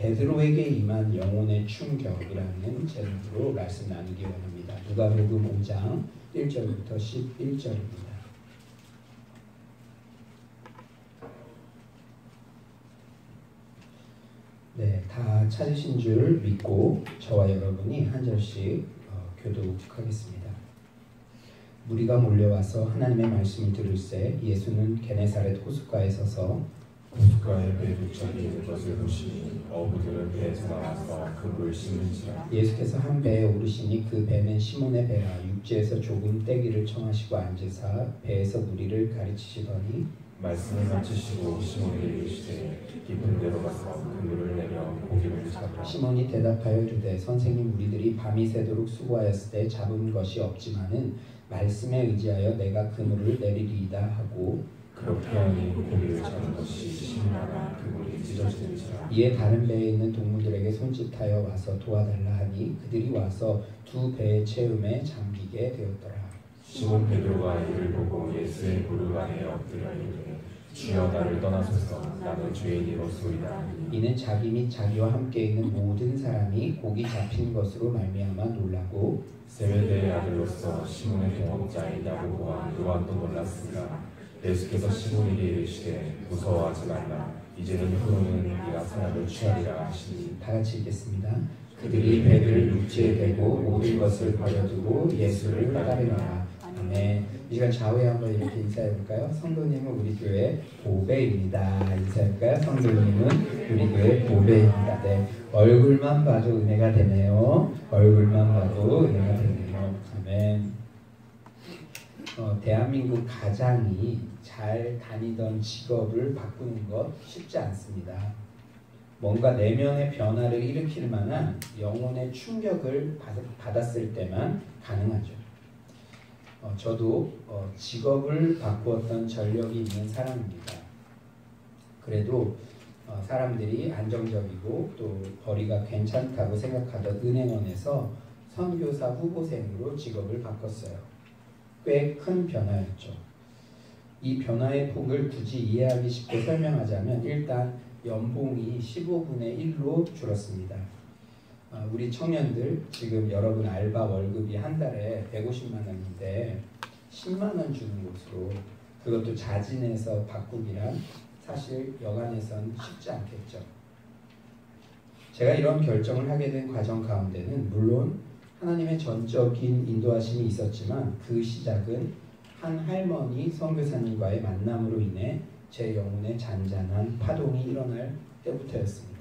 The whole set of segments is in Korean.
베드로에게 임한 영혼의 충격이라는 제목으로 말씀 나누기 원합니다. 누가복음 5장 1절부터 11절입니다. 네, 다 찾으신 줄 믿고 저와 여러분이 한 절씩 교독하겠습니다. 무리가 몰려와서 하나님의 말씀을 들을새 예수는 게네사렛 호숫가에 서서 호숫가에 배 두 척이 있는 것을 보시니 어부들은 배에서 나와서 그 물을 씻는지라. 예수께서 한 배에 오르시니 그 배는 시몬의 배라. 육지에서 조금 떼기를 청하시고 앉으사 배에서 무리를 가르치시더니 말씀을 마치시고 시몬에게 이르시되 깊은 데로 가서 그물을 내려 고기를 잡으라. 시몬이 대답하여 이르되 선생님, 우리들이 밤이 새도록 수고하였을 때 잡은 것이 없지만은 말씀에 의지하여 내가 그물을 내리리이다 하고, 그렇게 하니 고기를 잡은 것이 심하나 그물이 찢어지는지라. 이에 다른 배에 있는 동무들에게 손짓하여 와서 도와달라 하니 그들이 와서 두 배의 채움에 잠기게 되었더라. 시몬 베드로가 이를 보고 예수의 무릎 안에 엎드려 이르되 주여, 나를 떠나소서, 나는 죄인이로소이다. 이는 자기 및 자기와 함께 있는 모든 사람이 고기 잡힌 것으로 말미암아 놀라고 세베대의 아들로서 시몬의 동업자인 야고보와 요한도 놀랐으나 예수께서 시몬에게 이르시되 무서워하지 말라. 이제는 후로는 네가 사람을 취하리라 하시니. 다 같이 읽겠습니다. 그들이 배를 육지에 대고 모든 것을 버려두고 예수를 따르니라. 아멘. 이 시간 좌우에 한번 이렇게 인사해볼까요? 성도님은 우리 교회 보배입니다. 인사해볼까요? 성도님은 우리 교회 보배입니다. 네, 얼굴만 봐도 은혜가 되네요. 얼굴만 봐도 은혜가 되네요. 아멘. 대한민국 가장이 잘 다니던 직업을 바꾸는 것 쉽지 않습니다. 뭔가 내면의 변화를 일으킬 만한 영혼의 충격을 받았을 때만 가능하죠. 저도 직업을 바꾸었던 전력이 있는 사람입니다. 그래도 사람들이 안정적이고 또 벌이가 괜찮다고 생각하던 은행원에서 선교사 후보생으로 직업을 바꿨어요. 꽤 큰 변화였죠. 이 변화의 폭을 굳이 이해하기 쉽게 설명하자면 일단 연봉이 15분의 1로 줄었습니다. 우리 청년들 지금 여러분 알바 월급이 한 달에 150만 원인데 10만 원 주는 곳으로, 그것도 자진해서 바꾸기란 사실 여간해선 쉽지 않겠죠. 제가 이런 결정을 하게 된 과정 가운데는 물론 하나님의 전적인 인도하심이 있었지만 그 시작은 한 할머니 선교사님과의 만남으로 인해 제 영혼에 잔잔한 파동이 일어날 때부터였습니다.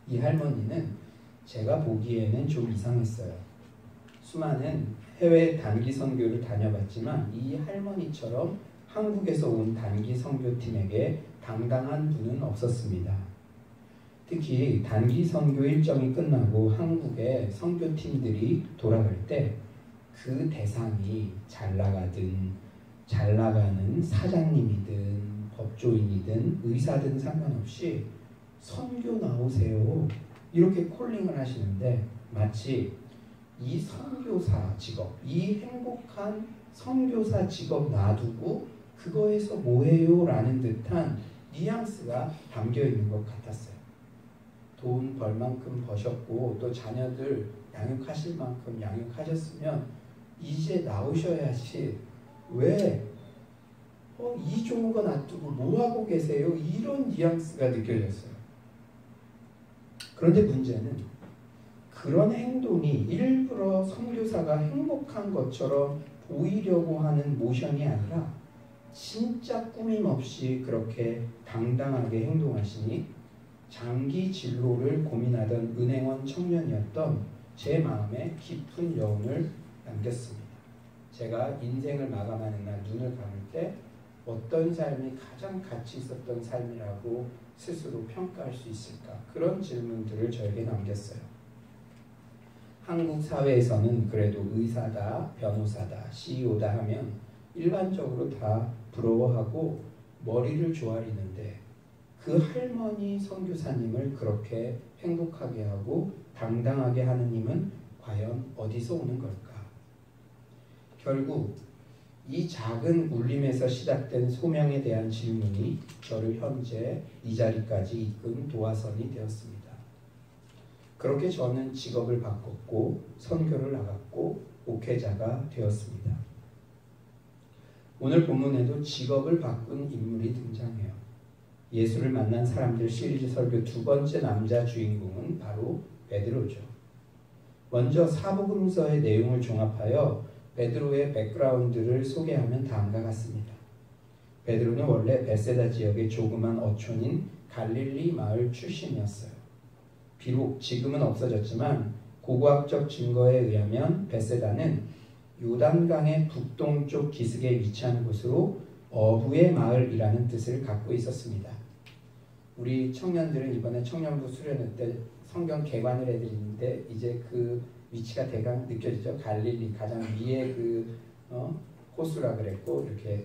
이 할머니는 제가 보기에는 좀 이상했어요. 수많은 해외 단기 선교를 다녀봤지만 이 할머니처럼 한국에서 온 단기 선교팀에게 당당한 분은 없었습니다. 특히 단기 선교 일정이 끝나고 한국의 선교팀들이 돌아갈 때 그 대상이 잘 나가든 잘 나가는 사장님이든 법조인이든 의사든 상관없이 선교 나오세요 이렇게 콜링을 하시는데, 마치 이 선교사 직업, 이 행복한 선교사 직업 놔두고 그거에서 뭐해요? 라는 듯한 뉘앙스가 담겨 있는 것 같았어요. 돈 벌 만큼 버셨고 또 자녀들 양육하실 만큼 양육하셨으면 이제 나오셔야지 왜 이 좋은 거 놔두고 뭐하고 계세요? 이런 뉘앙스가 느껴졌어요. 그런데 문제는 그런 행동이 일부러 선교사가 행복한 것처럼 보이려고 하는 모션이 아니라 진짜 꾸밈없이 그렇게 당당하게 행동하시니 장기 진로를 고민하던 은행원 청년이었던 제 마음에 깊은 여운을 남겼습니다. 제가 인생을 마감하는 날 눈을 감을 때 어떤 삶이 가장 가치 있었던 삶이라고 스스로 평가할 수 있을까? 그런 질문들을 저에게 남겼어요. 한국 사회에서는 그래도 의사다, 변호사다, CEO다 하면 일반적으로 다 부러워하고 머리를 조아리는데 그 할머니 선교사님을 그렇게 행복하게 하고 당당하게 하는 힘은 과연 어디서 오는 걸까? 결국 이 작은 울림에서 시작된 소명에 대한 질문이 저를 현재 이 자리까지 이끈 도화선이 되었습니다. 그렇게 저는 직업을 바꿨고 선교를 나갔고 목회자가 되었습니다. 오늘 본문에도 직업을 바꾼 인물이 등장해요. 예수를 만난 사람들 시리즈 설교 두 번째 남자 주인공은 바로 베드로죠. 먼저 사복음서의 내용을 종합하여 베드로의 백그라운드를 소개하면 다음과 같습니다. 베드로는 원래 베세다 지역의 조그만 어촌인 갈릴리 마을 출신이었어요. 비록 지금은 없어졌지만 고고학적 증거에 의하면 베세다는 요단강의 북동쪽 기슭에 위치한 곳으로 어부의 마을이라는 뜻을 갖고 있었습니다. 우리 청년들은 이번에 청년부 수련회 때 성경 개관을 해드리는데 이제 그 위치가 대강 느껴지죠. 갈릴리 가장 위에 호수라 그랬고 이렇게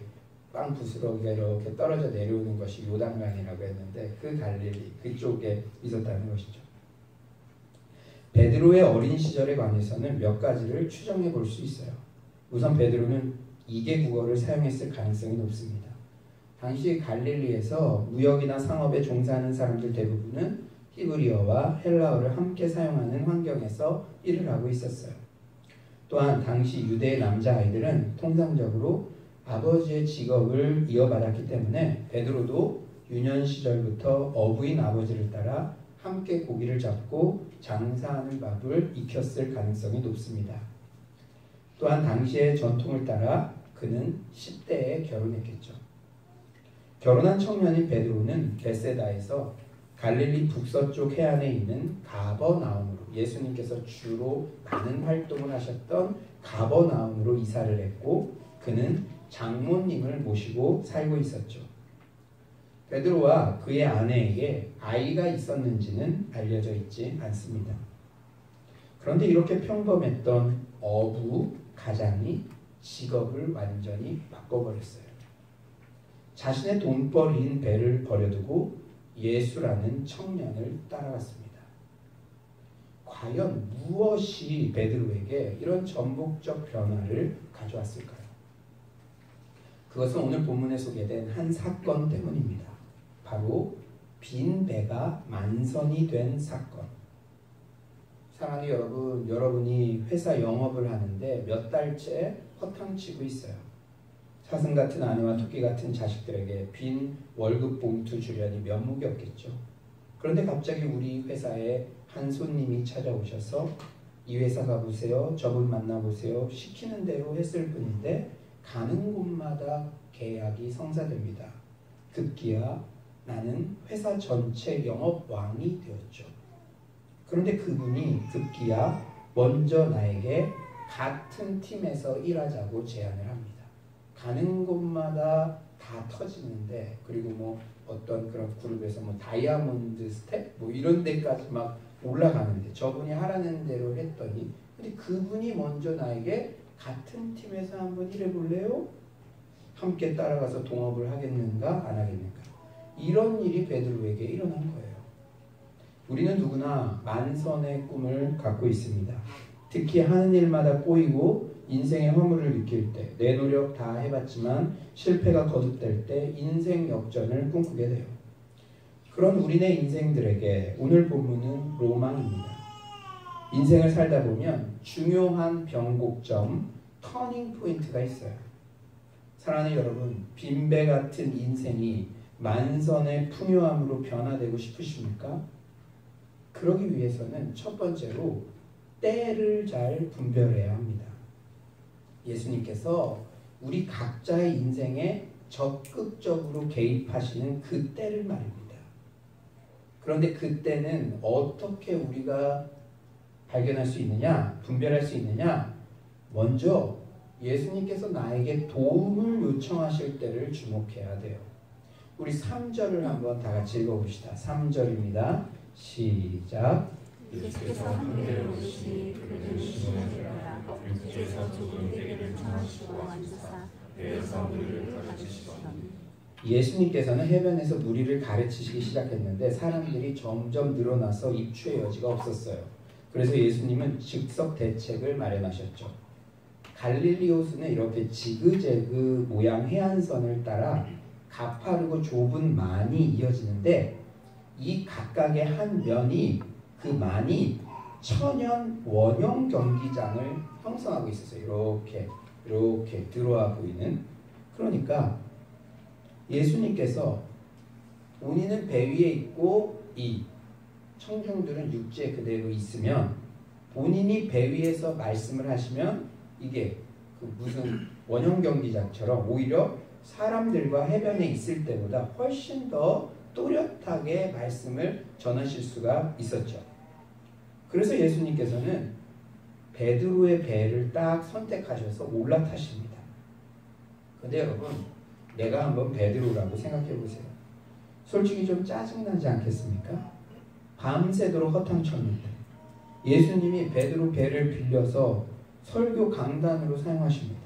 빵 부스러기가 이렇게 떨어져 내려오는 것이 요단강이라고 했는데 그 갈릴리 그쪽에 있었다는 것이죠. 베드로의 어린 시절에 관해서는 몇 가지를 추정해 볼 수 있어요. 우선 베드로는 2개 국어를 사용했을 가능성이 높습니다. 당시 갈릴리에서 무역이나 상업에 종사하는 사람들 대부분은 히브리어와 헬라어를 함께 사용하는 환경에서 일을 하고 있었어요. 또한 당시 유대의 남자아이들은 통상적으로 아버지의 직업을 이어받았기 때문에 베드로도 유년 시절부터 어부인 아버지를 따라 함께 고기를 잡고 장사하는 법을 익혔을 가능성이 높습니다. 또한 당시의 전통을 따라 그는 10대에 결혼했겠죠. 결혼한 청년인 베드로는 베세다에서 갈릴리 북서쪽 해안에 있는 가버나움으로 예수님께서 주로 많은 활동을 하셨던 가버나움으로 이사를 했고 그는 장모님을 모시고 살고 있었죠. 베드로와 그의 아내에게 아이가 있었는지는 알려져 있지 않습니다. 그런데 이렇게 평범했던 어부 가장이 직업을 완전히 바꿔버렸어요. 자신의 돈벌이인 배를 버려두고 예수라는 청년을 따라갔습니다. 과연 무엇이 베드로에게 이런 전복적 변화를 가져왔을까요? 그것은 오늘 본문에 소개된 한 사건 때문입니다. 바로 빈 배가 만선이 된 사건. 사랑하는 여러분, 여러분이 회사 영업을 하는데 몇 달째 허탕치고 있어요. 사슴 같은 아내와 토끼 같은 자식들에게 빈 월급 봉투 주려니 면목이 없겠죠. 그런데 갑자기 우리 회사에 한 손님이 찾아오셔서 이 회사 가보세요, 저분 만나보세요 시키는 대로 했을 뿐인데 가는 곳마다 계약이 성사됩니다. 급기야 나는 회사 전체 영업왕이 되었죠. 그런데 그분이 급기야 먼저 나에게 같은 팀에서 일하자고 제안을 합니다. 가는 곳마다 다 터지는데 그리고 뭐 어떤 그런 그룹에서 뭐 다이아몬드 스텝 뭐 이런 데까지 막 올라가는데 저분이 하라는 대로 했더니 근데 그분이 먼저 나에게 같은 팀에서 한번 일해볼래요? 함께 따라가서 동업을 하겠는가 안 하겠는가 이런 일이 베드로에게 일어난 거예요. 우리는 누구나 만선의 꿈을 갖고 있습니다. 특히 하는 일마다 꼬이고 인생의 허물을 느낄 때 내 노력 다 해봤지만 실패가 거듭될 때 인생 역전을 꿈꾸게 돼요. 그런 우리네 인생들에게 오늘 본문은 로망입니다. 인생을 살다 보면 중요한 변곡점, 터닝 포인트가 있어요. 사랑하는 여러분, 빈배 같은 인생이 만선의 풍요함으로 변화되고 싶으십니까? 그러기 위해서는 첫 번째로 때를 잘 분별해야 합니다. 예수님께서 우리 각자의 인생에 적극적으로 개입하시는 그 때를 말입니다. 그런데 그 때는 어떻게 우리가 발견할 수 있느냐, 분별할 수 있느냐? 먼저 예수님께서 나에게 도움을 요청하실 때를 주목해야 돼요. 우리 3절을 한번 다 같이 읽어봅시다. 3절입니다. 시작. 예수께서 함께 오시니 그를 시원하리라. 주께서 두 분에게를 정하시고 앉으사 배에서 무리를 가르치시더니 예수님께서는 해변에서 무리를 가르치시기 시작했는데 사람들이 점점 늘어나서 입추의 여지가 없었어요. 그래서 예수님은 즉석 대책을 마련하셨죠. 갈릴리 호수는 이렇게 지그재그 모양 해안선을 따라 가파르고 좁은 만이 이어지는데 이 각각의 한 면이 그 만이 천연 원형 경기장을 형성하고 있었어요. 이렇게 들어와 보이는. 그러니까 예수님께서 본인은 배 위에 있고 이 청중들은 육지에 그대로 있으면 본인이 배 위에서 말씀을 하시면 이게 그 무슨 원형 경기장처럼 오히려 사람들과 해변에 있을 때보다 훨씬 더 또렷하게 말씀을 전하실 수가 있었죠. 그래서 예수님께서는 베드로의 배를 딱 선택하셔서 올라타십니다. 근데 여러분, 내가 한번 베드로라고 생각해 보세요. 솔직히 좀 짜증나지 않겠습니까? 밤새도록 허탕쳤는데 예수님이 베드로 배를 빌려서 설교 강단으로 사용하십니다.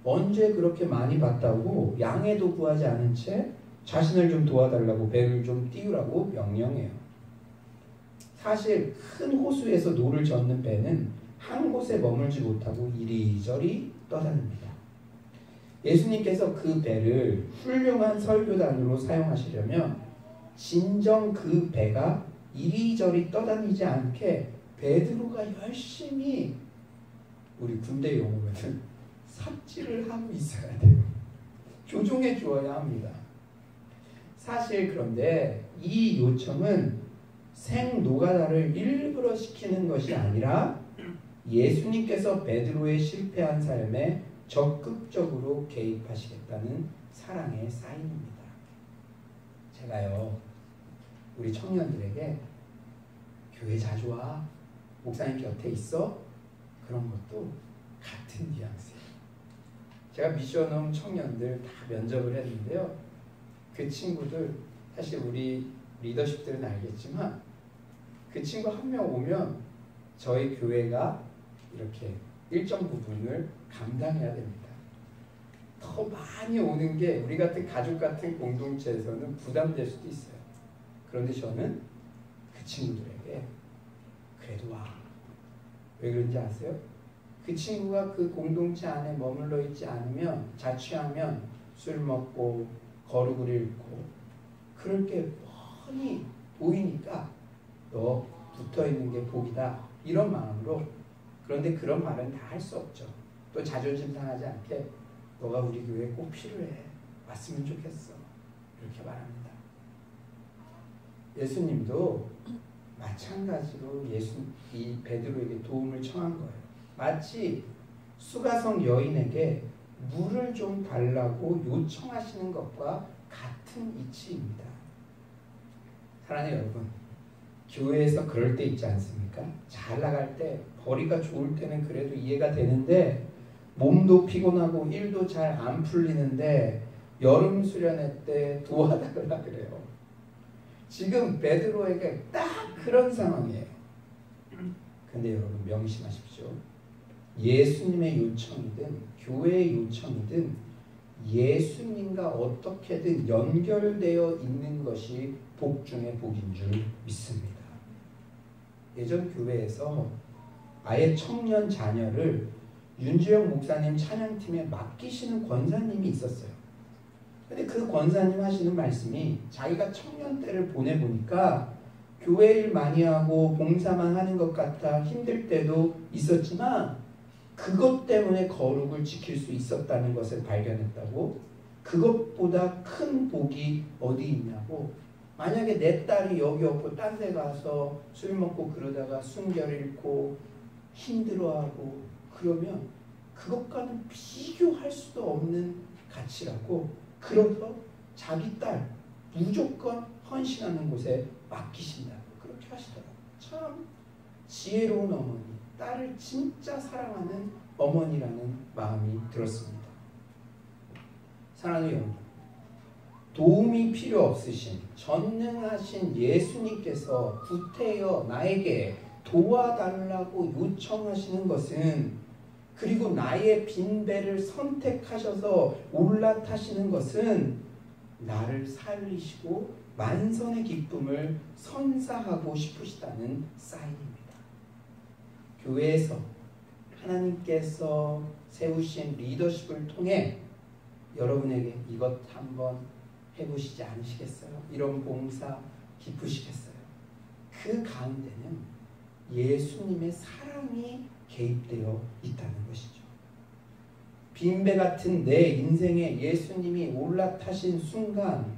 언제 그렇게 많이 봤다고 양해도 구하지 않은 채 자신을 좀 도와달라고 배를 좀 띄우라고 명령해요. 사실 큰 호수에서 노를 젓는 배는 한 곳에 머물지 못하고 이리저리 떠다닙니다. 예수님께서 그 배를 훌륭한 설교단으로 사용하시려면 진정 그 배가 이리저리 떠다니지 않게 베드로가 열심히, 우리 군대 용어로는 삽질을 하고 있어야 돼요. 조종해 주어야 합니다. 사실 그런데 이 요청은 생노가다를 일부러 시키는 것이 아니라 예수님께서 베드로의 실패한 삶에 적극적으로 개입하시겠다는 사랑의 사인입니다. 제가요, 우리 청년들에게 교회 자주 와, 목사님 곁에 있어, 그런 것도 같은 뉘앙스예요. 제가 미션홈 청년들 다 면접을 했는데요, 그 친구들, 사실 우리 리더십들은 알겠지만 그 친구 한 명 오면 저희 교회가 이렇게 일정 부분을 감당해야 됩니다. 더 많이 오는 게 우리 같은 가족 같은 공동체에서는 부담될 수도 있어요. 그런데 저는 그 친구들에게 그래도 와. 왜 그런지 아세요? 그 친구가 그 공동체 안에 머물러 있지 않으면, 자취하면 술 먹고 거룩을 잃고 그럴 게 뻔히 보이니까 너 붙어있는 게 복이다, 이런 마음으로. 그런데 그런 말은 다 할 수 없죠. 또 자존심 상하지 않게 너가 우리 교회에 꼭 필요해, 왔으면 좋겠어, 이렇게 말합니다. 예수님도 마찬가지로 이 베드로에게 도움을 청한 거예요. 마치 수가성 여인에게 물을 좀 달라고 요청하시는 것과 같은 이치입니다. 사랑하는 여러분, 교회에서 그럴 때 있지 않습니까? 잘 나갈 때, 벌이가 좋을 때는 그래도 이해가 되는데 몸도 피곤하고 일도 잘 안 풀리는데 여름 수련회 때 도와달라 그래요. 지금 베드로에게 딱 그런 상황이에요. 근데 여러분 명심하십시오. 예수님의 요청이든 교회의 요청이든 예수님과 어떻게든 연결되어 있는 것이 복 중의 복인 줄 믿습니다. 예전 교회에서 아예 청년 자녀를 윤주영 목사님 찬양팀에 맡기시는 권사님이 있었어요. 근데 그 권사님 하시는 말씀이 자기가 청년 때를 보내보니까 교회 일 많이 하고 봉사만 하는 것 같아 힘들 때도 있었지만 그것 때문에 거룩을 지킬 수 있었다는 것을 발견했다고. 그것보다 큰 복이 어디 있냐고. 만약에 내 딸이 여기 없고 딴 데 가서 술 먹고 그러다가 순결 잃고 힘들어하고 그러면 그것과는 비교할 수도 없는 가치라고. 그래서 자기 딸 무조건 헌신하는 곳에 맡기신다고 그렇게 하시더라고요. 참 지혜로운 어머니, 딸을 진짜 사랑하는 어머니라는 마음이 들었습니다. 사랑하는 여러분, 도움이 필요 없으신 전능하신 예수님께서 구태여 나에게 도와달라고 요청하시는 것은, 그리고 나의 빈배를 선택하셔서 올라타시는 것은 나를 살리시고 만선의 기쁨을 선사하고 싶으시다는 사인입니다. 교회에서 하나님께서 세우신 리더십을 통해 여러분에게 이것 한번 해보시지 않으시겠어요? 이런 봉사 기쁘시겠어요? 그 가운데는 예수님의 사랑이 개입되어 있다는 것이죠. 빈배 같은 내 인생에 예수님이 올라타신 순간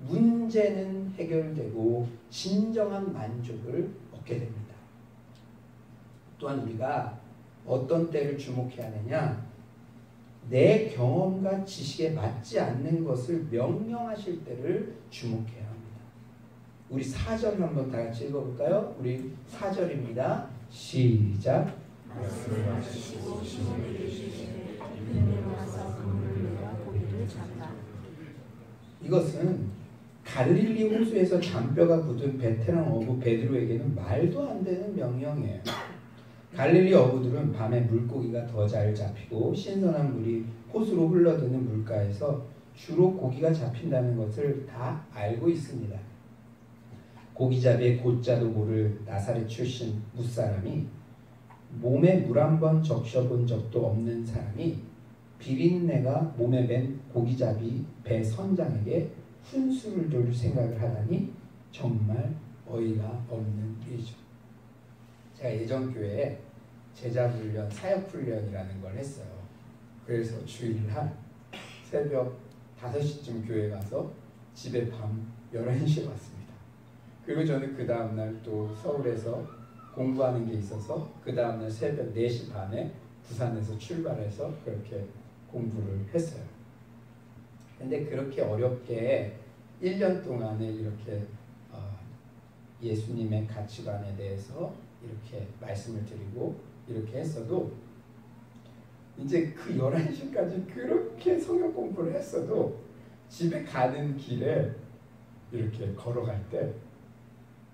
문제는 해결되고 진정한 만족을 얻게 됩니다. 또한 우리가 어떤 때를 주목해야 하느냐? 내 경험과 지식에 맞지 않는 것을 명령하실 때를 주목해야 합니다. 우리 4절 한번 다 같이 읽어볼까요? 우리 4절입니다. 시작. 말씀을 마치시고 시몬에게 이르시되 이리로 와서 그물을 내어 고기를 잡으라. 이것은 갈릴리 호수에서 잔뼈가 굳은 베테랑 어부 베드로에게는 말도 안 되는 명령이에요. 갈릴리 어부들은 밤에 물고기가 더 잘 잡히고 신선한 물이 호수로 흘러드는 물가에서 주로 고기가 잡힌다는 것을 다 알고 있습니다. 고기잡이의 곧자도 모를 나사렛 출신 무사람이 몸에 물 한 번 적셔본 적도 없는 사람이 비린내가 몸에 맨 고기잡이 배 선장에게 훈수를 둘 생각을 하다니 정말 어이가 없는 일이죠. 제가 예전 교회에 제자훈련, 사역훈련이라는 걸 했어요. 그래서 주일날 새벽 5시쯤 교회 가서 집에 밤 11시에 왔습니다. 그리고 저는 그 다음날 또 서울에서 공부하는 게 있어서 그 다음날 새벽 4시 반에 부산에서 출발해서 그렇게 공부를 했어요. 근데 그렇게 어렵게 1년 동안에 이렇게 예수님의 가치관에 대해서 이렇게 말씀을 드리고 이렇게 했어도 이제 그 11시까지 그렇게 성경 공부를 했어도 집에 가는 길에 이렇게 걸어갈 때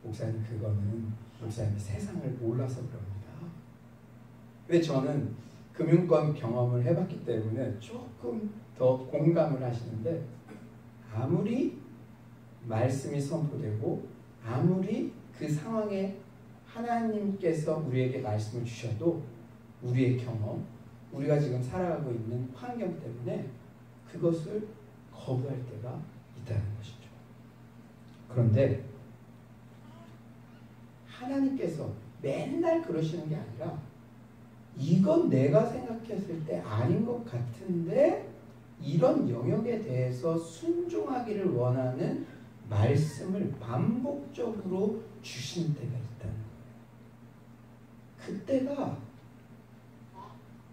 목사님 그거는 목사님이 세상을 몰라서 그럽니다. 근데 저는 금융권 경험을 해봤기 때문에 조금 더 공감을 하시는데 아무리 말씀이 선포되고 아무리 그 상황에 하나님께서 우리에게 말씀을 주셔도 우리의 경험, 우리가 지금 살아가고 있는 환경 때문에 그것을 거부할 때가 있다는 것이죠. 그런데 하나님께서 맨날 그러시는 게 아니라 이건 내가 생각했을 때 아닌 것 같은데 이런 영역에 대해서 순종하기를 원하는 말씀을 반복적으로 주신 때가 있다는 거예요. 그때가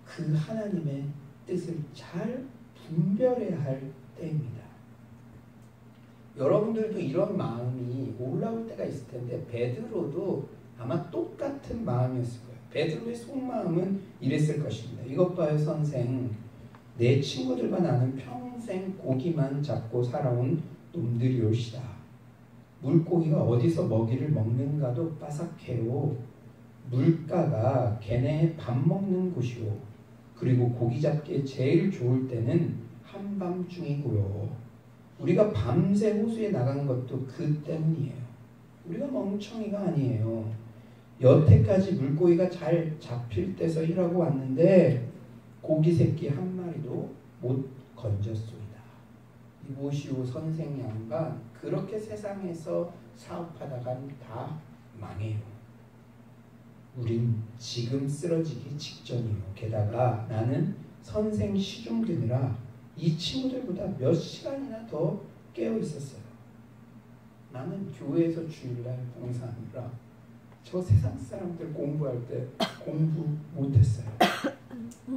그 하나님의 뜻을 잘 분별해야 할 때입니다. 여러분들도 이런 마음이 올라올 때가 있을 텐데 베드로도 아마 똑같은 마음이었을 거예요. 베드로의 속마음은 이랬을 것입니다. 이것 봐요 선생, 내 친구들과 나는 평생 고기만 잡고 살아온 놈들이올시다. 물고기가 어디서 먹이를 먹는가도 빠삭해요. 물가가 걔네 밥 먹는 곳이요. 그리고 고기 잡기에 제일 좋을 때는 한밤중이고요. 우리가 밤새 호수에 나간 것도 그 때문이에요. 우리가 멍청이가 아니에요. 여태까지 물고기가 잘 잡힐 때서 일하고 왔는데 고기 새끼 한 마리도 못 건졌소이다. 이보시오 선생 양반, 그렇게 세상에서 사업하다간 다 망해요. 우린 지금 쓰러지기 직전이요. 게다가 나는 선생 시중 드느라 이 친구들보다 몇 시간이나 더 깨어 있었어요. 나는 교회에서 주일날 봉사하느라 저 세상 사람들 공부할 때 공부 못했어요.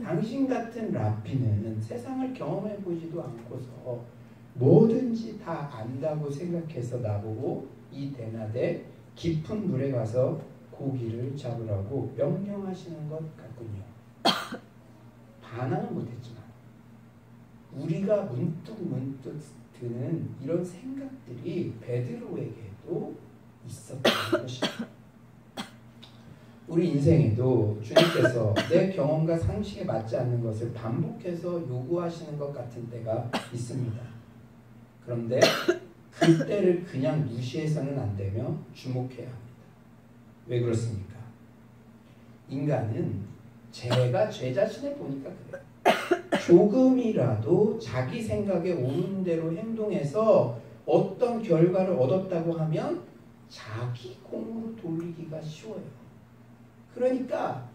당신 같은 랍비는 세상을 경험해 보지도 않고서 뭐든지 다 안다고 생각해서 나보고 이 대낮에 깊은 물에 가서 고기를 잡으라고 명령하시는 것 같군요. 반항은 못했지만 우리가 문득 드는 이런 생각들이 베드로에게도 있었던 것입니다. 우리 인생에도 주님께서 내 경험과 상식에 맞지 않는 것을 반복해서 요구하시는 것 같은 때가 있습니다. 그런데 그때를 그냥 무시해서는 안 되며 주목해야 합니다. 왜 그렇습니까? 인간은 제가 제 자신을 보니까 그래요. 조금이라도 자기 생각에 오는 대로 행동해서 어떤 결과를 얻었다고 하면 자기 공으로 돌리기가 쉬워요. 그러니까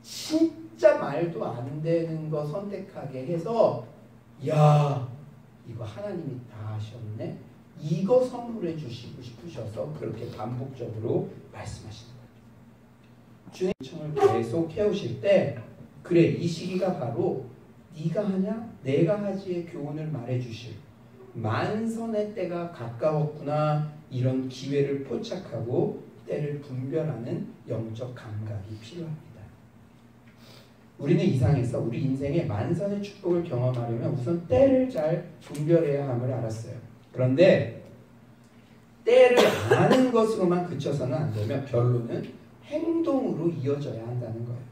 진짜 말도 안 되는 거 선택하게 해서 야 이거 하나님이 다 하셨네. 이거 선물해 주시고 싶으셔서 그렇게 반복적으로 말씀하시는 거예요. 주님 청을 계속 해오실 때 그래 이 시기가 바로 네가 하냐 내가 하지의 교훈을 말해 주실 만선의 때가 가까웠구나 이런 기회를 포착하고 때를 분별하는 영적 감각이 필요합니다. 우리는 이상해서 우리 인생의 만선의 축복을 경험하려면 우선 때를 잘 분별해야 함을 알았어요. 그런데 때를 아는 것으로만 그쳐서는 안 되며 결론은 행동으로 이어져야 한다는 거예요.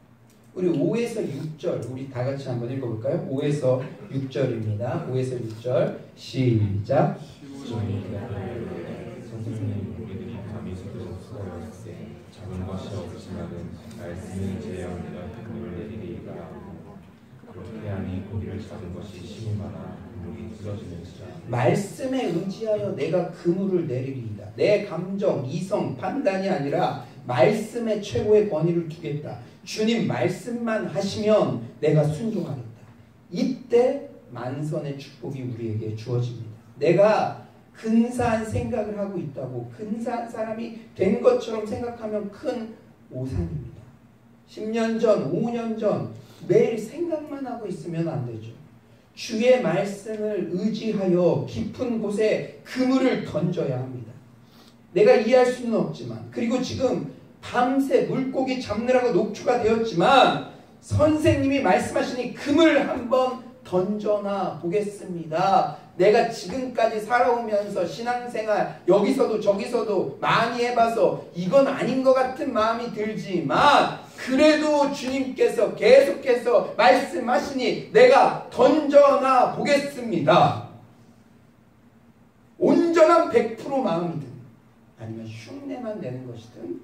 우리 5에서 6절 우리 다 같이 한번 읽어볼까요? 5에서 6절입니다. 5에서 6절 시작. 선생님 우리들이 감히 속에서 수고하였으되 작은 것이 없지만은 말씀을 제어하느라 그물을 내리리이다. 그렇게 하니 고기를 잡은 것이 심히 많아 그물이 찢어지는지라. 말씀에 의지하여 내가 그물을 내리리이다. 내 감정, 이성, 판단이 아니라 말씀에 최고의 권위를 두겠다. 주님 말씀만 하시면 내가 순종하겠다. 이때 만선의 축복이 우리에게 주어집니다. 내가 근사한 생각을 하고 있다고 근사한 사람이 된 것처럼 생각하면 큰 오산입니다. 10년 전, 5년 전 매일 생각만 하고 있으면 안 되죠. 주의 말씀을 의지하여 깊은 곳에 그물을 던져야 합니다. 내가 이해할 수는 없지만 그리고 지금 밤새 물고기 잡느라고 녹초가 되었지만 선생님이 말씀하시니 그물 한번 던져나 보겠습니다. 내가 지금까지 살아오면서 신앙생활 여기서도 저기서도 많이 해봐서 이건 아닌 것 같은 마음이 들지만 그래도 주님께서 계속해서 말씀하시니 내가 던져나 보겠습니다. 온전한 100% 마음이든 아니면 흉내만 내는 것이든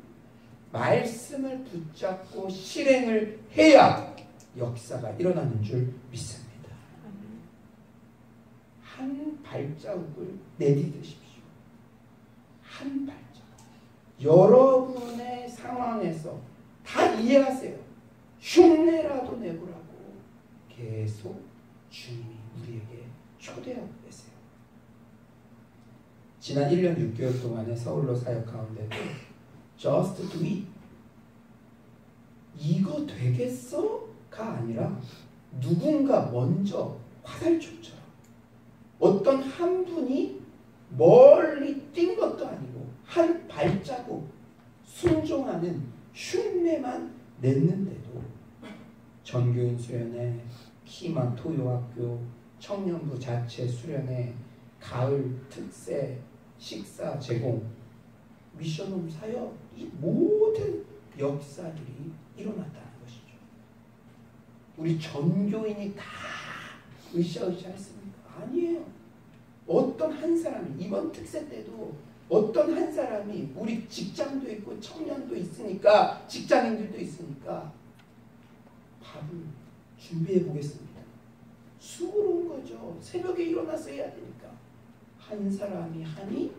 말씀을 붙잡고 실행을 해야 역사가 일어나는 줄 믿습니다. 한 발자국을 내딛으십시오. 한 발자국. 여러분의 상황에서 다 이해하세요. 흉내라도 내보라고 계속 주님이 우리에게 초대하고 계세요. 지난 1년 6개월 동안의 서울로 사역 가운데도 Just do it. 이거 되겠어? 가 아니라 누군가 먼저 화살촉처럼 어떤 한 분이 멀리 뛴 것도 아니고 한 발자국 순종하는 흉내만 냈는데도 전교인 수련회, 키만 토요학교, 청년부 자체 수련회, 가을 특세, 식사 제공, 미션홈 사역 이 모든 역사들이 일어났다는 것이죠. 우리 전교인이 다 으쌰으쌰 했습니까? 아니에요. 어떤 한 사람이 이번 특세 때도 어떤 한 사람이 우리 직장도 있고 청년도 있으니까 직장인들도 있으니까 밥을 준비해 보겠습니다. 수고로운 거죠. 새벽에 일어나서 해야 되니까. 한 사람이 하니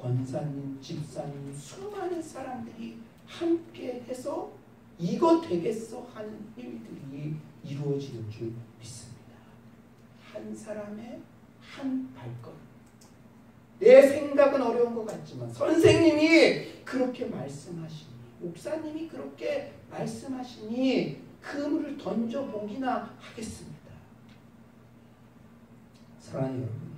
권사님, 집사님, 수많은 사람들이 함께 해서 이거 되겠어 하는 일들이 이루어지는 줄 믿습니다. 한 사람의 한 발걸음. 내 생각은 어려운 것 같지만 선생님이 그렇게 말씀하시니 목사님이 그렇게 말씀하시니 그물을 던져보기나 하겠습니다. 사랑하는 여러분,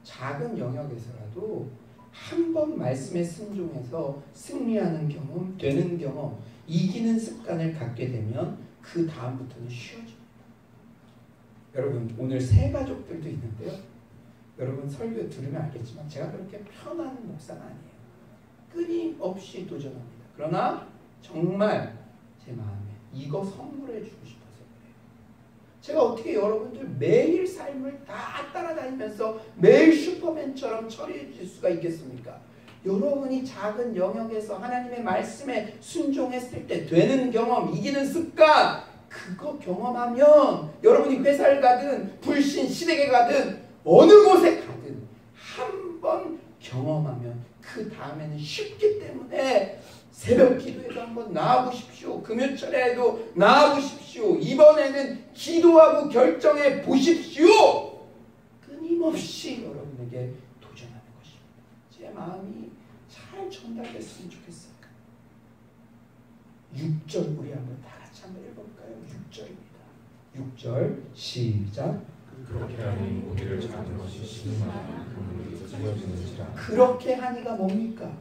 작은 영역에서라도 한 번 말씀에 순종해서 승리하는 경험, 되는 경험, 이기는 습관을 갖게 되면 그 다음부터는 쉬워집니다. 여러분 오늘 새 가족들도 있는데요. 여러분 설교 들으면 알겠지만 제가 그렇게 편한 목사가 아니에요. 끊임없이 도전합니다. 그러나 정말 제 마음에 이거 선물해 주고 싶어서 그래요. 제가 어떻게 여러분들 매일 삶을 다 따라다니면서 매일 슈퍼맨처럼 처리해 줄 수가 있겠습니까? 여러분이 작은 영역에서 하나님의 말씀에 순종했을 때 되는 경험, 이기는 습관, 그거 경험하면 여러분이 회사를 가든 불신 시댁에 가든 어느 곳에 가든 한 번 경험하면 그 다음에는 쉽기 때문에 새벽 기도에도 한번 나와보십시오. 금요철에도 나와보십시오. 이번에는 기도하고 결정해 보십시오. 끊임없이 여러분에게 도전하는 것입니다. 제 마음이 잘 전달됐으면 좋겠어요. 6절 우리 한번 다 같이 한번 읽어볼까요? 6절입니다. 6절 시작. 그렇게 하니 고기를 잡는 것이 신음하나 그물이 찢어지는지라. 그렇게 하니가 뭡니까?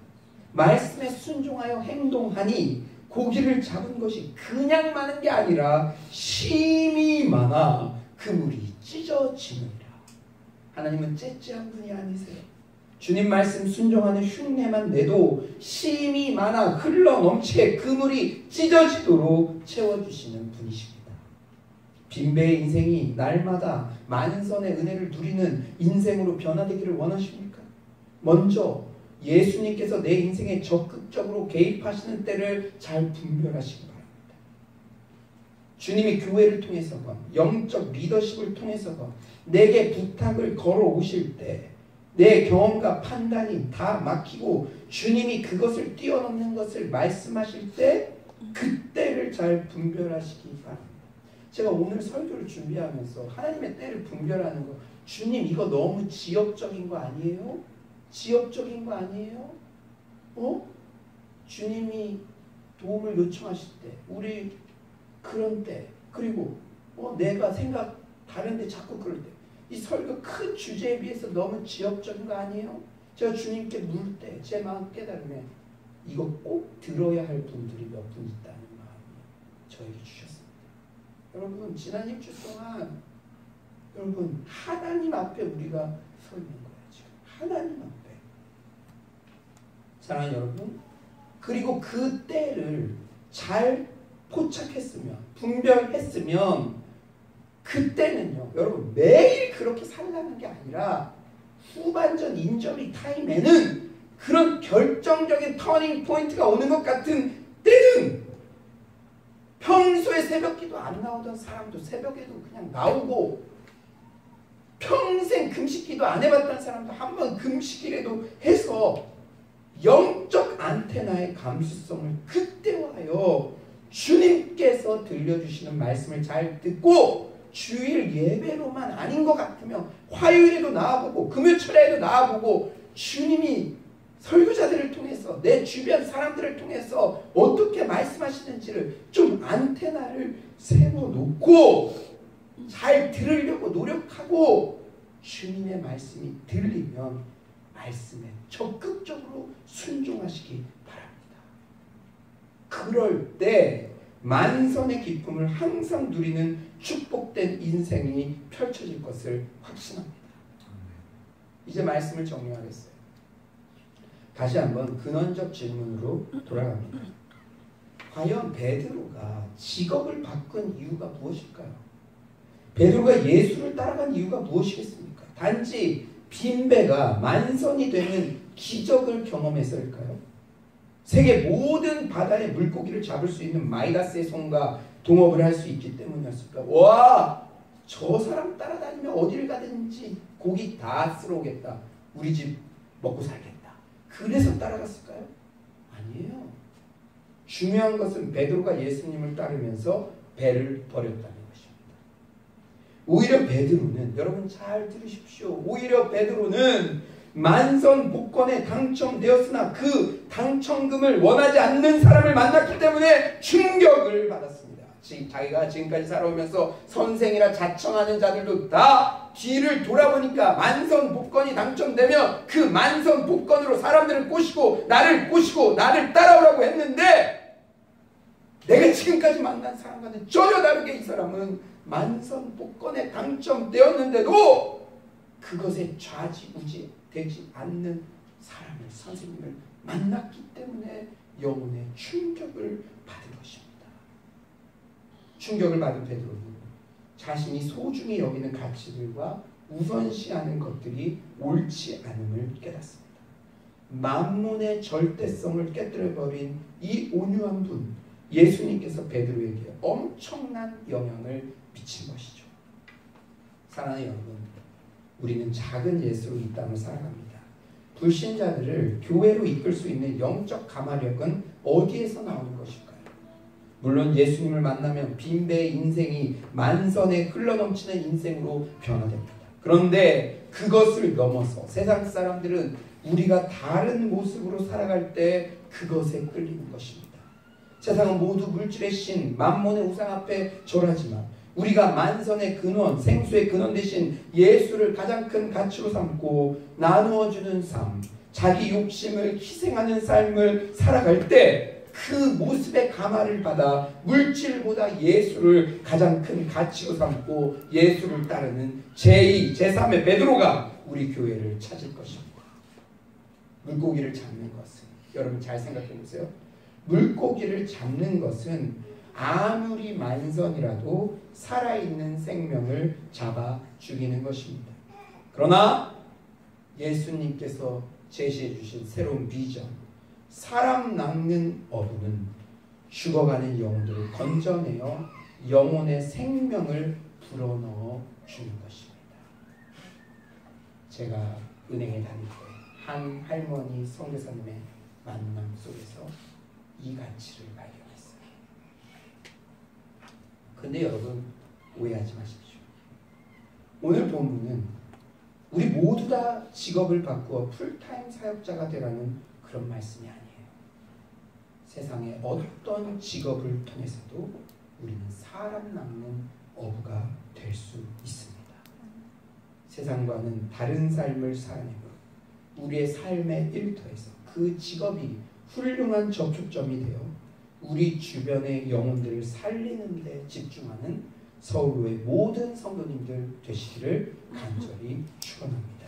말씀에 순종하여 행동하니 고기를 잡은 것이 그냥 많은 게 아니라 심이 많아 그물이 찢어지느니라. 하나님은 째째한 분이 아니세요. 주님 말씀 순종하는 흉내만 내도 심이 많아 흘러 넘치게 그물이 찢어지도록 채워주시는 분이십니다. 빈배의 인생이 날마다 만선의 은혜를 누리는 인생으로 변화되기를 원하십니까? 먼저 예수님께서 내 인생에 적극적으로 개입하시는 때를 잘 분별하시기 바랍니다. 주님이 교회를 통해서건 영적 리더십을 통해서건 내게 부탁을 걸어오실 때 내 경험과 판단이 다 막히고 주님이 그것을 뛰어넘는 것을 말씀하실 때 그때를 잘 분별하시기 바랍니다. 제가 오늘 설교를 준비하면서 하나님의 때를 분별하는 거, 주님 이거 너무 지역적인 거 아니에요? 지역적인 거 아니에요? 주님이 도움을 요청하실 때, 우리 그런 때, 그리고 내가 생각 다른데 자꾸 그럴 때, 이 설교 큰 주제에 비해서 너무 지역적인 거 아니에요? 제가 주님께 물을 때 제 마음 깨달으면 이거 꼭 들어야 할 분들이 몇 분 있다는 마음이 저에게 주셨습니다. 여러분 지난 일주 동안 여러분 하나님 앞에 우리가 서 있는 거예요. 지금 하나님 앞에. 사랑하는 여러분, 그리고 그 때를 잘 포착했으면, 분별했으면 그때는요 여러분 매일 그렇게 살라는 게 아니라 후반전 인저리 타임에는 그런 결정적인 터닝 포인트가 오는 것 같은 때는 평소에 새벽기도 안 나오던 사람도 새벽에도 그냥 나오고, 평생 금식기도 안 해봤던 사람도 한번 금식이라도 해서 영적 안테나의 감수성을 극대화하여 주님께서 들려주시는 말씀을 잘 듣고 주일 예배로만 아닌 것 같으면 화요일에도 나와보고 금요철에도 나와보고 주님이 설교자들을 통해서 내 주변 사람들을 통해서 어떻게 말씀하시는지를 좀 안테나를 세워놓고 잘 들으려고 노력하고 주님의 말씀이 들리면 말씀에 적극적으로 순종하시기 바랍니다. 그럴 때 만선의 기쁨을 항상 누리는 축복된 인생이 펼쳐질 것을 확신합니다. 이제 말씀을 정리하겠어요. 다시 한번 근원적 질문으로 돌아갑니다. 과연 베드로가 직업을 바꾼 이유가 무엇일까요? 베드로가 예수를 따라간 이유가 무엇이겠습니까? 단지 빈배가 만선이 되는 기적을 경험해서일까요? 세계 모든 바다의 물고기를 잡을 수 있는 마이다스의 손과 동업을 할 수 있기 때문이었을까? 와! 저 사람 따라다니면 어디를 가든지 고기 다 쓸어오겠다. 우리 집 먹고 살겠다. 그래서 따라갔을까요? 아니에요. 중요한 것은 베드로가 예수님을 따르면서 배를 버렸다는 것입니다. 오히려 베드로는, 여러분 잘 들으십시오. 오히려 베드로는 만선 복권에 당첨되었으나 그 당첨금을 원하지 않는 사람을 만났기 때문에 충격을 받았습니다. 자기가 지금까지 살아오면서 선생이라 자청하는 자들도 다 뒤를 돌아보니까 만선 복권이 당첨되면 그 만선 복권으로 사람들을 꼬시고 나를 따라오라고 했는데, 내가 지금까지 만난 사람과는 전혀 다르게 이 사람은 만선 복권에 당첨되었는데도 그것에 좌지우지 되지 않는 사람을, 선생님을 만났기 때문에 영혼의 충격을 받은 것입니다. 충격을 받은 베드로는 자신이 소중히 여기는 가치들과 우선시하는 것들이 옳지 않음을 깨닫습니다. 만몬의 절대성을 깨뜨려버린 이 온유한 분, 예수님께서 베드로에게 엄청난 영향을 미친 것이죠. 사랑하는 여러분, 우리는 작은 예수로 이 땅을 살아갑니다. 불신자들을 교회로 이끌 수 있는 영적 가마력은 어디에서 나오는 것일까요? 물론 예수님을 만나면 빈배의 인생이 만선에 흘러넘치는 인생으로 변화됩니다. 그런데 그것을 넘어서 세상 사람들은 우리가 다른 모습으로 살아갈 때 그것에 끌리는 것입니다. 세상은 모두 물질의 신, 만몬의 우상 앞에 절하지만 우리가 만선의 근원, 생수의 근원 대신 예수를 가장 큰 가치로 삼고 나누어주는 삶, 자기 욕심을 희생하는 삶을 살아갈 때 그 모습의 감화를 받아 물질보다 예수를 가장 큰 가치로 삼고 예수를 따르는 제2, 제3의 베드로가 우리 교회를 찾을 것입니다. 물고기를 잡는 것은, 여러분 잘 생각해 보세요. 물고기를 잡는 것은 아무리 만선이라도 살아있는 생명을 잡아 죽이는 것입니다. 그러나 예수님께서 제시해 주신 새로운 비전, 사람 낚는 어부는 죽어가는 영혼들을 건져내어 영혼의 생명을 불어넣어 주는 것입니다. 제가 은행에 다닐 때 한 할머니 선교사님의 만남 속에서 이 가치를 발견했어요. 근데 여러분 오해하지 마십시오. 오늘 본문은 우리 모두 다 직업을 바꾸어 풀타임 사역자가 되라는 그런 말씀이 아니에요. 세상의 어떤 직업을 통해서도 우리는 사람 낚는 어부가 될 수 있습니다. 세상과는 다른 삶을 살아내고 우리의 삶의 일터에서 그 직업이 훌륭한 접촉점이 되어 우리 주변의 영혼들을 살리는 데 집중하는 서울로의 모든 성도님들 되시기를 간절히 축원합니다.